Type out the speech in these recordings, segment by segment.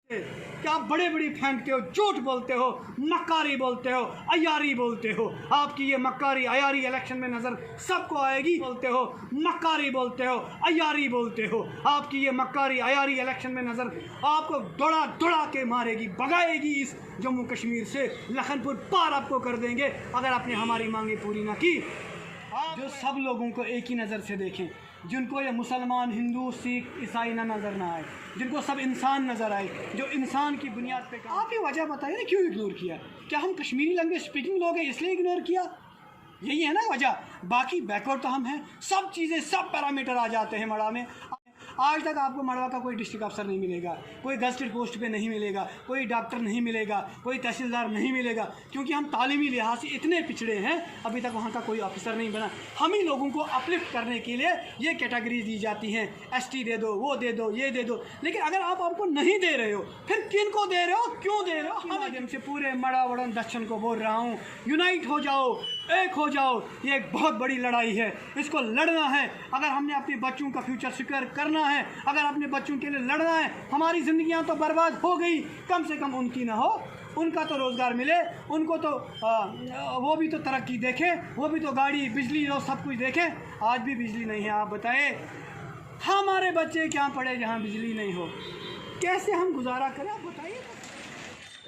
क्या आप बड़े बड़ी फेंकते हो, झूठ बोलते हो, मक्कारी बोलते हो, अयारी बोलते हो। आपकी ये मक्कारी अयारी इलेक्शन में नज़र सबको आएगी। बोलते हो, मक्कारी बोलते हो, अयारी बोलते हो। आपकी ये मक्कारी अयारी इलेक्शन में नज़र आपको दौड़ा दौड़ा के मारेगी, भगाएगी इस जम्मू कश्मीर से। लखनपुर पार आपको कर देंगे अगर आपने हमारी मांगे पूरी ना की। जो सब लोगों को एक ही नज़र से देखें, जिनको ये मुसलमान, हिंदू, सिख, ईसाई ना नज़र ना आए, जिनको सब इंसान नज़र आए, जो इंसान की बुनियाद पे। आप ये वजह बताइए ना, क्यों इग्नोर किया? क्या हम कश्मीरी लैंग्वेज स्पीकिंग लोग हैं इसलिए इग्नोर किया? यही है ना वजह। बाकी बैकवर्ड तो हम हैं, सब चीज़ें, सब पैरामीटर आ जाते हैं मड़ा में। आज तक आपको मड़वा का कोई डिस्ट्रिक्ट अफसर नहीं मिलेगा, कोई गजटेड पोस्ट पे नहीं मिलेगा, कोई डॉक्टर नहीं मिलेगा, कोई तहसीलदार नहीं मिलेगा, क्योंकि हम तालीमी लिहाज से इतने पिछड़े हैं। अभी तक वहाँ का कोई ऑफिसर नहीं बना। हम ही लोगों को अपलिफ्ट करने के लिए ये कैटेगरीज दी जाती हैं, एसटी दे दो, वो दे दो, ये दे दो। लेकिन अगर आप हमको नहीं दे रहे हो, फिर किन को दे रहे हो, क्यों दे रहे हो? हम माध्यम से पूरे मड़ा वड़न दक्षिण को बोल रहा हूँ, यूनाइट हो जाओ, एक हो जाओ। ये एक बहुत बड़ी लड़ाई है, इसको लड़ना है। अगर हमने अपने बच्चों का फ्यूचर सिक्योर करना है, अगर अपने बच्चों के लिए लड़ना है, हमारी ज़िंदगियां तो बर्बाद हो गई, कम से कम उनकी ना हो। उनका तो रोज़गार मिले, उनको तो वो भी तो तरक्की देखें, वो भी तो गाड़ी, बिजली और सब कुछ देखें। आज भी बिजली नहीं है। आप बताएं हमारे बच्चे क्या पढ़े जहाँ बिजली नहीं हो, कैसे हम गुजारा करें? आप बताइए।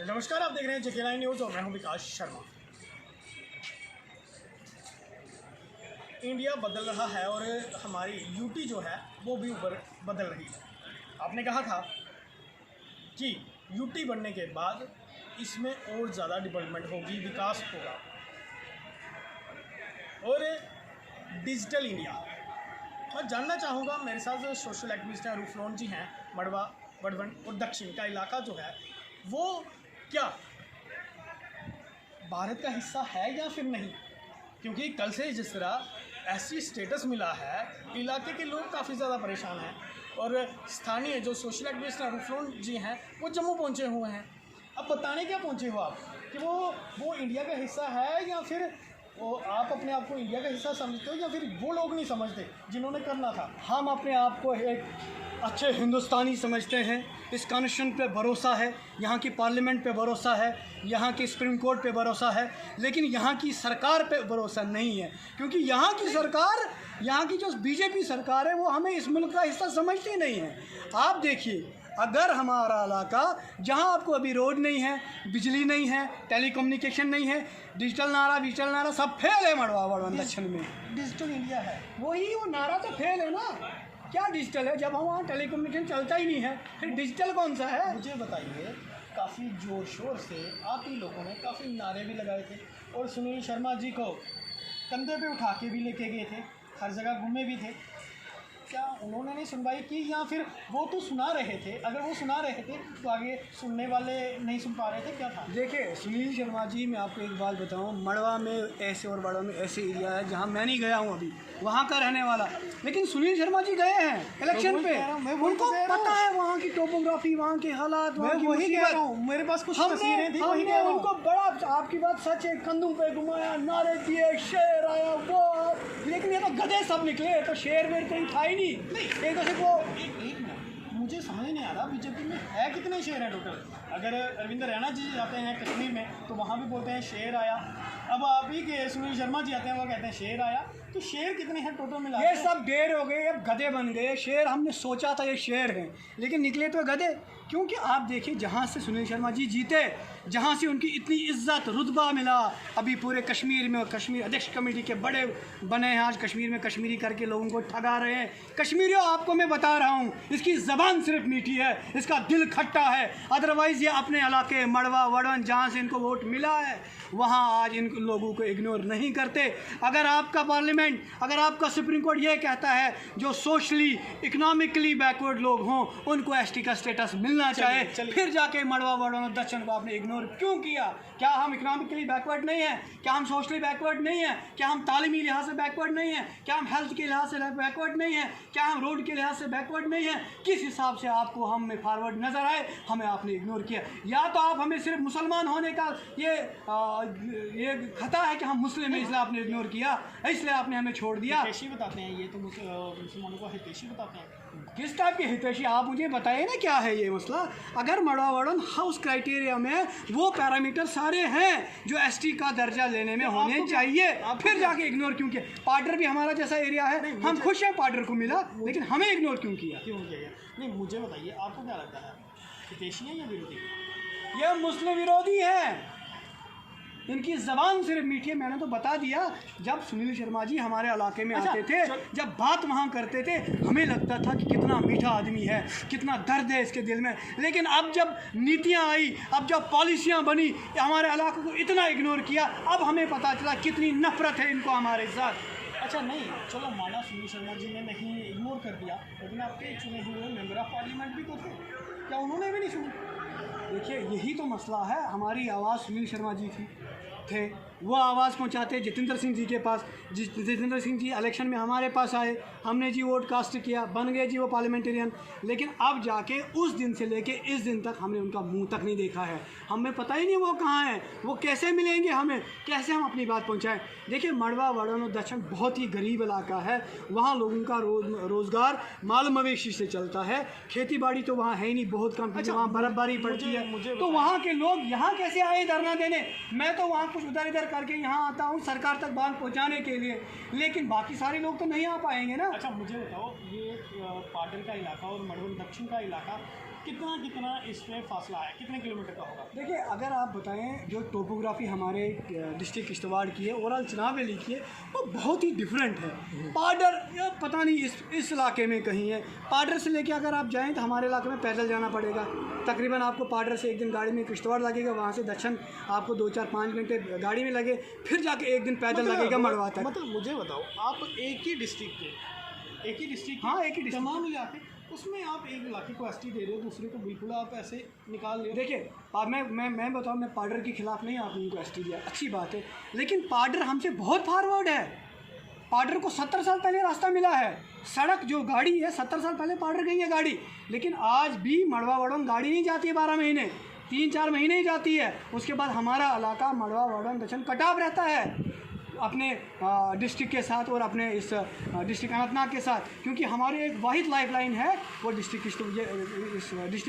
नमस्कार, आप देख रहे हैं JK9 न्यूज़ और मैं हूं विकास शर्मा। इंडिया बदल रहा है और हमारी यूटी जो है वो भी बदल रही है। आपने कहा था कि यूटी बनने के बाद इसमें और ज़्यादा डेवलपमेंट होगी, विकास होगा। और डिजिटल इंडिया, मैं जानना चाहूँगा, मेरे साथ जो सोशल एक्टिविस्ट हैं रूफलोन जी हैं, मड़वा, वडवन और दक्षिण का इलाका जो है वो क्या भारत का हिस्सा है या फिर नहीं? क्योंकि कल से जिस तरह ऐसी स्टेटस मिला है, इलाके के लोग काफ़ी ज़्यादा परेशान हैं। और स्थानीय जो सोशल एक्टिविस्ट रूफलोन जी हैं वो जम्मू पहुंचे हुए हैं। अब बताने क्या पहुंचे हो आप कि वो इंडिया का हिस्सा है या फिर वो आप अपने आप को इंडिया का हिस्सा समझते हो, या फिर वो लोग नहीं समझते जिन्होंने करना था? हम अपने आप को एक अच्छे हिंदुस्तानी समझते हैं। इस कॉन्स्टिट्यूशन पे भरोसा है, यहाँ की पार्लियामेंट पे भरोसा है, यहाँ की सुप्रीम कोर्ट पे भरोसा है, लेकिन यहाँ की सरकार पे भरोसा नहीं है। क्योंकि यहाँ की सरकार, यहाँ की जो बीजेपी सरकार है, वो हमें इस मुल्क का हिस्सा समझती नहीं है। आप देखिए, अगर हमारा इलाका जहाँ आपको अभी रोड नहीं है, बिजली नहीं है, टेलीकम्युनिकेशन नहीं है, डिजिटल नारा सब फेल है। मड़वा वड़वन दक्षिण में डिजिटल इंडिया है, वही वो नारा तो फेल है ना। क्या डिजिटल है जब वहाँ टेलीकम्युनिकेशन चलता ही नहीं है, फिर डिजिटल कौन सा है? मुझे बताइए, काफ़ी ज़ोर शोर से आप ही लोगों ने काफ़ी नारे भी लगाए थे और सुनील शर्मा जी को कंधे पे उठा के भी लेके गए थे, हर जगह घूमे भी थे। क्या उन्होंने नहीं सुनवाई की, या फिर वो तो सुना रहे थे? अगर वो सुना रहे थे तो आगे सुनने वाले नहीं सुन पा रहे थे, क्या था? देखिए सुनील शर्मा जी, मैं आपको एक बात बताऊं, मड़वा में ऐसे और बड़वा में ऐसे एरिया है जहां मैं नहीं गया हूं अभी, वहां का रहने वाला, लेकिन सुनील शर्मा जी गए हैं इलेक्शन पे। उनको पता है वहाँ की टोपोग्राफी, वहाँ के हालात, वही कह रहा हूँ। मेरे पास कुछ तस्वीरें थी, हमने उनको बड़ा, आपकी बात सच है, कंधों पे घुमाया, नारे दिए, शेर आया वो, लेकिन ये तो गधे सब निकले, तो शेर वेर कहीं था ही नहीं। एक तो सिर्फ वो एक मिनट, मुझे समझ नहीं आ रहा बीजेपी में है कितने शेर हैं टोटल? अगर अरविंद रैना जी जाते हैं कश्मीर में तो वहाँ भी बोलते हैं शेर आया। अब आप ही के सुनील शर्मा जी आते हैं, वो कहते हैं शेर आया। तो शेर कितने हैं टोटल मिला? ये सब ढेर हो गए, अब गधे बन गए। शेर हमने सोचा था ये शेर हैं, लेकिन निकले तो गधे। क्योंकि आप देखिए, जहाँ से सुनील शर्मा जी जीते, जहाँ से उनकी इतनी इज्जत रुतबा मिला अभी पूरे कश्मीर में, और कश्मीर अध्यक्ष कमेटी के बड़े बने हैं, आज कश्मीर में कश्मीरी करके लोगों को ठगा रहे हैं। कश्मीरियों, आपको मैं बता रहा हूँ, इसकी ज़बान सिर्फ मीठी है, इसका दिल खट्टा है। अदरवाइज़ ये अपने इलाके मड़वा वड़वन जहाँ से इनको वोट मिला है, वहाँ आज इन लोगों को इग्नोर नहीं करते। अगर आपका पार्लियामेंट, अगर आपका सुप्रीम कोर्ट ये कहता है जो सोशली इकोनॉमिकली बैकवर्ड लोग हों उनको एसटी का स्टेटस मिलना चाहे, फिर जाके मड़वा वड़वन और दक्षिण को आपने इग्नोर क्यों किया? क्या हम इकोनॉमिकली बैकवर्ड नहीं हैं? क्या हम सोशली बैकवर्ड नहीं हैं? क्या हम तालीमी लिहाज से बैकवर्ड नहीं हैं? क्या हम हेल्थ के लिहाज से बैकवर्ड नहीं हैं? क्या हम रोड के लिहाज से बैकवर्ड नहीं हैं? किस हिसाब से आपको हम में फॉरवर्ड नज़र आए, हमें आपने इग्नोर किया? या तो आप हमें सिर्फ मुसलमान होने का ये खता है कि हम मुस्लिम हैं इसलिए आपने इग्नोर किया, इसलिए आपने हमें छोड़ दिया। हितैषी बताते हैं, ये तो मुसलमानों को हितैषी बताते हैं। किस टाइप के हितैषी, आप मुझे बताइए ना क्या है ये मसला। अगर मड़वावड़न हाउस क्राइटेरिया में वो पैरामीटर सारे हैं जो एसटी का दर्जा लेने में होने चाहिए, फिर जाके इग्नोर क्यों किया? पार्डर भी हमारा जैसा एरिया है, हम खुश हैं पार्डर को मिला, लेकिन हमें इग्नोर क्यों किया? क्यों किया? नहीं, मुझे बताइए आपको क्या लगता है, हितैषी है या विरोधी? ये मुस्लिम विरोधी है, इनकी ज़बान सिर्फ मीठी है। मैंने तो बता दिया, जब सुनील शर्मा जी हमारे इलाके में आते थे, जब बात वहाँ करते थे, हमें लगता था कि कितना मीठा आदमी है, कितना दर्द है इसके दिल में। लेकिन अब जब नीतियाँ आई, अब जब पॉलिसियाँ बनी, हमारे इलाके को इतना इग्नोर किया, अब हमें पता चला कितनी नफरत है इनको हमारे साथ। अच्छा नहीं, चलो माना सुनील शर्मा जी ने नहीं इग्नोर कर दिया, लेकिन आपके चुने हुए मेंबर ऑफ पार्लियामेंट भी तो थे, क्या उन्होंने भी नहीं सुनी? देखिए यही तो मसला है, हमारी आवाज़ सुनील शर्मा जी थे, वो आवाज़ पहुंचाते जितेंद्र सिंह जी के पास। जितेंद्र सिंह जी इलेक्शन में हमारे पास आए, हमने जी वोट कास्ट किया, बन गए जी वो पार्लियामेंटेरियन। लेकिन अब जाके उस दिन से लेके इस दिन तक हमने उनका मुंह तक नहीं देखा है, हमें पता ही नहीं वो कहाँ हैं, वो कैसे मिलेंगे हमें, कैसे हम अपनी बात पहुँचाएँ। देखिए मड़वा वड़न और दक्षिण बहुत ही गरीब इलाका है, वहाँ लोगों का रोज़गार माल मवेशी से चलता है, खेती बाड़ी तो वहाँ है ही नहीं, बहुत कम, क्योंकि वहाँ बर्फबारी पड़ती है। तो वहाँ के लोग यहाँ कैसे आए धरना देने? मैं तो वहाँ कुछ उधर इधर करके यहाँ आता हूँ सरकार तक बात पहुँचाने के लिए, लेकिन बाकी सारे लोग तो नहीं आ पाएंगे ना। अच्छा मुझे बताओ, ये पाडर का इलाका और मड़वन दक्षिण का इलाका कितना इसमें फासला है, कितने किलोमीटर का होगा? देखिए अगर आप बताएं, जो टोपोग्राफी हमारे डिस्ट्रिक्ट किश्तवाड़ की है, ओवरऑल चुनाव वैली की है, वो बहुत ही डिफरेंट है। पाडर या पता नहीं इस इलाके में कहीं है, पाडर से लेके अगर आप जाएं तो हमारे इलाके में पैदल जाना पड़ेगा, तकरीबन आपको पाडर से एक दिन गाड़ी में किश्तवाड़ लगेगा, वहाँ से दक्षिण आपको 2-4-5 घंटे गाड़ी में लगे, फिर जाके एक दिन पैदल लगेगा मड़वा तक। मतलब मुझे बताओ, आप एक ही डिस्ट्रिक्ट के हाँ एक ही तमाम इलाके, उसमें आप एक इलाके को एसटी दे रहे हो, दूसरे को बिल्कुल आप ऐसे निकाल ले। देखिए मैं बताऊँ, मैं पाडर के खिलाफ नहीं आपने इनको एसटी दिया, अच्छी बात है, लेकिन पाडर हमसे बहुत फॉरवर्ड है। पाडर को 70 साल पहले रास्ता मिला है, सड़क जो गाड़ी है 70 साल पहले पाडर गई है गाड़ी, लेकिन आज भी मड़वा वड़न गाड़ी नहीं जाती है 12 महीने, 3-4 महीने ही जाती है। उसके बाद हमारा इलाका मड़वा वड़न दक्षिण कटाव रहता है अपने डिस्ट्रिक्ट के साथ और अपने इस डिस्ट्रिक्ट अनंतनाग के साथ, क्योंकि हमारी एक वाहिद लाइफलाइन है वो डिस्ट्रिक्ट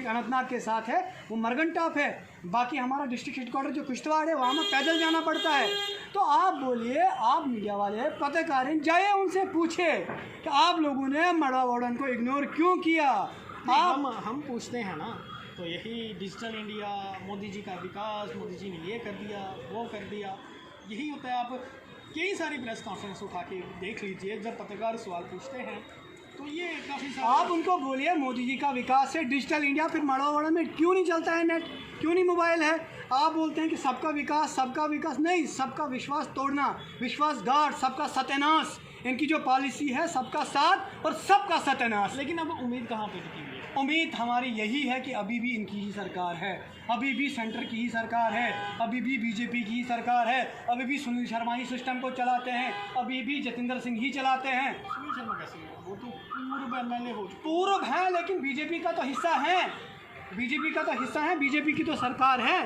अनंतनाग के साथ है, वो मरगन टॉप है। बाकी हमारा डिस्ट्रिक्ट हेडक्वार्टर जो किश्तवाड़ है वहाँ में पैदल जाना पड़ता है। तो आप बोलिए, आप मीडिया वाले पत्रकार जाइए, उनसे पूछे कि आप लोगों ने मड़वा वड़न को इग्नोर क्यों किया। हम पूछते हैं ना, तो यही डिजिटल इंडिया, मोदी जी का विकास, मोदी जी ने ये कर दिया वो कर दिया, यही होता है। आप कई सारी प्रेस कॉन्फ्रेंस उठा के देख लीजिए, जब पत्रकार सवाल पूछते हैं तो ये काफ़ी सारा। आप उनको बोलिए मोदी जी का विकास है, डिजिटल इंडिया, फिर मड़वा वड़न में क्यों नहीं चलता है नेट, क्यों नहीं मोबाइल है? आप बोलते हैं कि सबका विकास नहीं, सबका विश्वास तोड़ना, विश्वासघात, सबका सत्यानाश, इनकी जो पॉलिसी है सबका साथ और सबका सत्यानाश। लेकिन अब उम्मीद कहाँ पे टिकी हुई है? उम्मीद हमारी यही है कि अभी भी इनकी ही सरकार है, अभी भी सेंटर की ही सरकार है, अभी भी बीजेपी की ही सरकार है, अभी भी सुनील शर्मा ही सिस्टम को चलाते हैं, अभी भी जितेंद्र सिंह ही चलाते हैं। सुनील शर्मा कैसे है? वो तो पूर्व एमएलए हो चुके। पूर्व हैं, लेकिन बीजेपी का तो हिस्सा है, बीजेपी की तो सरकार है,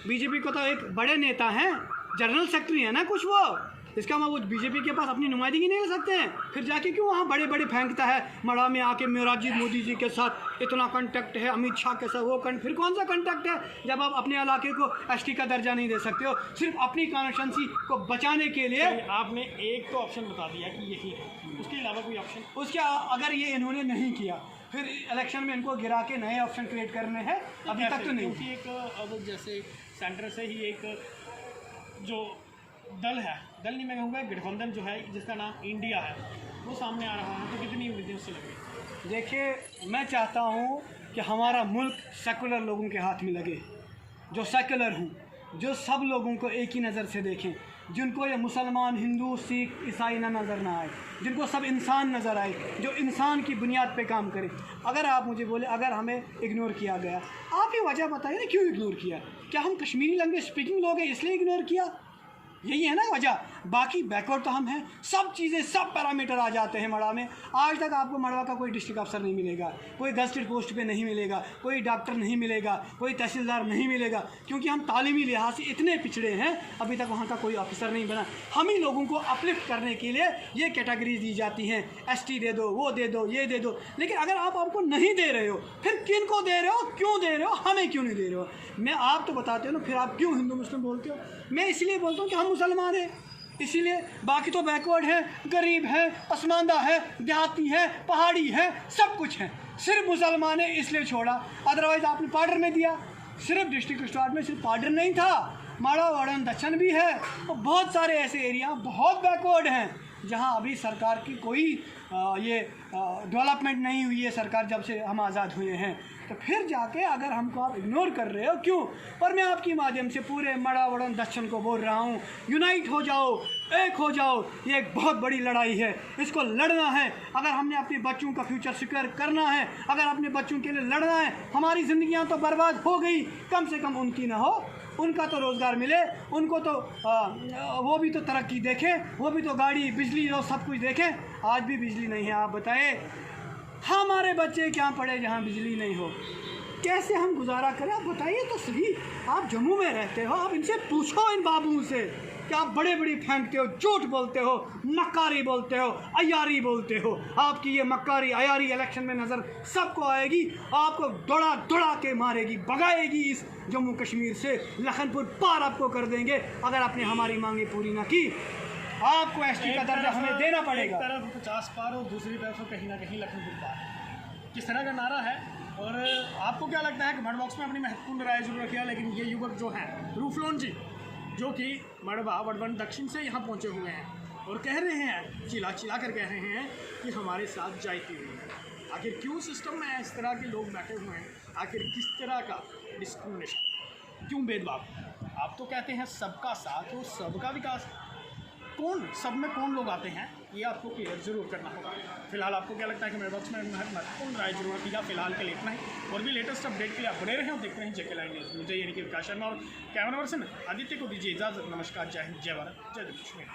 बीजेपी को तो एक बड़े नेता हैं, जनरल सेक्रेटरी है ना कुछ वो, इसका मतलब वो बीजेपी के पास अपनी नुमाइंदगी नहीं ले सकते हैं, फिर जाके क्यों वहाँ बड़े बड़े फेंकता है मड़ा में आके, मेरा जी मोदी जी के साथ इतना कांटेक्ट है, अमित शाह के साथ वो फिर कौन सा कांटेक्ट है, जब आप अपने इलाके को एसटी का दर्जा नहीं दे सकते हो, सिर्फ अपनी कॉन्स्टिट्यूंसी को बचाने के लिए। आपने एक तो ऑप्शन बता दिया कि यही है, उसके अलावा कोई ऑप्शन? उसके अगर ये इन्होंने नहीं किया, फिर इलेक्शन में इनको गिरा के नए ऑप्शन क्रिएट करने हैं, अभी तक तो नहीं। क्योंकि एक अब जैसे सेंटर से ही एक जो दल है, दल नहीं मैं कहूँगा, गठबंधन जो है जिसका नाम इंडिया है, वो सामने आ रहा है, तो कितनी उम्मीदें उससे लगे? देखिए मैं चाहता हूँ कि हमारा मुल्क सेकुलर लोगों के हाथ में लगे, जो सेकुलर हूँ, जो सब लोगों को एक ही नज़र से देखें, जिनको ये मुसलमान, हिंदू, सिख, ईसाई ना नज़र ना आए, जिनको सब इंसान नज़र आए, जो इंसान की बुनियाद पे काम करे। अगर आप मुझे बोले अगर हमें इग्नोर किया गया, आप ही वजह बताइए ना क्यों इग्नोर किया? क्या हम कश्मीरी लैंग्वेज स्पीकिंग लोग हैं इसलिए इग्नोर किया? यही है ना वजह। बाकी बैकवर्ड तो हम हैं, सब चीज़ें सब पैरामीटर आ जाते हैं मड़ा में। आज तक आपको मड़वा का कोई डिस्ट्रिक्ट अफसर नहीं मिलेगा, कोई गजटेड पोस्ट पे नहीं मिलेगा, कोई डॉक्टर नहीं मिलेगा, कोई तहसीलदार नहीं मिलेगा, क्योंकि हम तालीमी लिहाज से इतने पिछड़े हैं। अभी तक वहाँ का कोई ऑफिसर नहीं बना। हम ही लोगों को अपलिफ्ट करने के लिए ये कैटेगरीज दी जाती हैं, ST दे दो, वो दे दो, ये दे दो। लेकिन अगर आप आपको नहीं दे रहे हो, फिर किन को दे रहे हो, क्यों दे रहे हो, हमें क्यों नहीं दे रहे हो? मैं आप तो बताते हो ना, फिर आप क्यों हिंदू मुस्लिम बोलते हो? मैं इसलिए बोलता हूँ कि हम मुसलमान हैं, इसीलिए। बाकी तो बैकवर्ड है, गरीब है, पसमानदा है, देहाती है, पहाड़ी है, सब कुछ है। सिर्फ मुसलमान है इसलिए छोड़ा, अदरवाइज़ आपने पार्डर में दिया। सिर्फ डिस्ट्रिक्ट स्टार्ट में सिर्फ पार्डर नहीं था, माड़ा वाड़न दक्षिण भी है, और बहुत सारे ऐसे एरिया बहुत बैकवर्ड हैं जहाँ अभी सरकार की कोई ये डेवलपमेंट नहीं हुई है। सरकार जब से हम आज़ाद हुए हैं, तो फिर जाके अगर हमको आप इग्नोर कर रहे हो क्यों? पर मैं आपके माध्यम से पूरे मड़ा वड़न दक्षिण को बोल रहा हूँ, यूनाइट हो जाओ, एक हो जाओ। ये एक बहुत बड़ी लड़ाई है, इसको लड़ना है। अगर हमने अपने बच्चों का फ्यूचर सिक्योर करना है, अगर अपने बच्चों के लिए लड़ना है, हमारी ज़िंदगियाँ तो बर्बाद हो गई, कम से कम उनकी ना हो, उनका तो रोज़गार मिले, उनको तो वो भी तो तरक्की देखें, वो भी तो गाड़ी बिजली और सब कुछ देखें। आज भी बिजली नहीं है, आप बताएं हमारे बच्चे क्या पढ़े जहाँ बिजली नहीं हो? कैसे हम गुजारा करें? आप बताइए तो सही। आप जम्मू में रहते हो, आप इनसे पूछो, इन बाबुओं से कि आप बड़े बड़ी फेंकते हो, झूठ बोलते हो, मक्कारी बोलते हो, अयारी बोलते हो। आपकी ये मक्कारी अयारी इलेक्शन में नज़र सबको आएगी, आपको दौड़ा दौड़ा के मारेगी, भगाएगी इस जम्मू कश्मीर से, लखनपुर पार आपको कर देंगे अगर आपने हमारी मांगे पूरी ना की। आपको ST का दर्जा हमें देना पड़ेगा। एक तरफ 50 पार और दूसरी तरफ कहीं ना कहीं लखनपुर पार, किस तरह का नारा है? और आपको क्या लगता है कि कमेंट बॉक्स में अपनी महत्वपूर्ण राय जरूर रखिए। लेकिन ये युवक जो हैं रूफलोन जी, जो कि मड़वा वडवन दक्षिण से यहाँ पहुँचे हुए हैं और कह रहे हैं, चिल्ला चिल्ला कर कह रहे हैं कि हमारे साथ जाती हुई है। आखिर क्यों सिस्टम में इस तरह के लोग बैठे हुए हैं? आखिर किस तरह का डिस्क्रिमिनेशन, क्यों भेदभाव? आप तो कहते हैं सबका साथ और सबका विकास, कौन सब में कौन लोग आते हैं, ये आपको क्लियर जरूर करना होगा। फिलहाल आपको क्या लगता है कि मेरे बॉक्स में महत्वपूर्ण राय जरूर रखिएगा। फिलहाल के लिए इतना ही, और भी लेटेस्ट अपडेट के लिए आप बने रहें और देखते रहें JK लाइव न्यूज़। मुझे यानी कि विकास शर्मा और कैमरा पर्सन आदित्य को दीजिए इजाज़त। नमस्कार, जय हिंद, जय भारत, जय जम्मू कश्मीर।